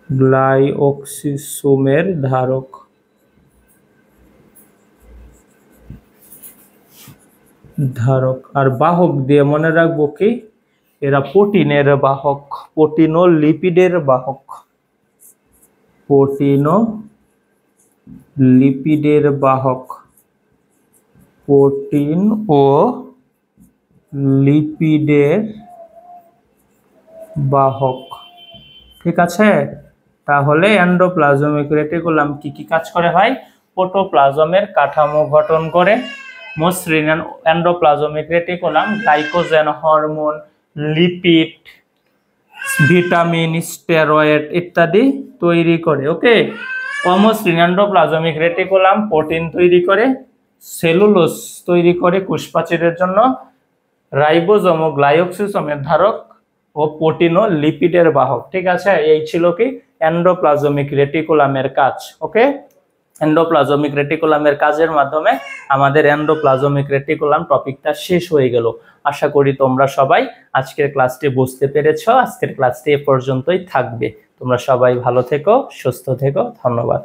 গ্লাইকোসিসোমের ধারক। ধারক। আর বাহক দিয়ে মনে রাখবো কি, এরা প্রোটিনের বাহক, প্রোটিন ও লিপিডের বাহক। প্রোটিন ও লিপিডের বাহক। প্রোটিন ও লিপিডের বাহক। ঠিক আছে, তাহলে এন্ডোপ্লাজমিক রেটিকুলাম কি কি কাজ করে ভাই? প্রোটোপ্লাজমের কাঠামো গঠন করে। মসৃণ endoplasmic reticulum glycogen, hormone, lipid, vitamin, steroid ইত্যাদি তৈরি করে। ওকে, অমসৃণ এন্ডোপ্লাজমিক রেটিকুলাম প্রোটিন তৈরি করে, সেলুলোজ তৈরি করে কোষ প্রাচীরের জন্য, রাইবোজোম ও গ্লাইকোসিসোমের ধারক ও প্রোটিন ও লিপিডের বাহক। ঠিক আছে, এই ছিল কি এন্ডোপ্লাজমিক রেটিকুলামের কাজ। ওকে, এন্ডোপ্লাজমিক রেটিকুলামের কাজের মাধ্যমে আমাদের এন্ডোপ্লাজমিক রেটিকুলাম টপিকটা শেষ হয়ে গেল। আশা করি তোমরা সবাই আজকের ক্লাসটি বুঝতে পেরেছো। আজকের ক্লাসটি এ পর্যন্তই থাকবে। তোমরা সবাই ভালো থেকো, সুস্থ থেকো। ধন্যবাদ।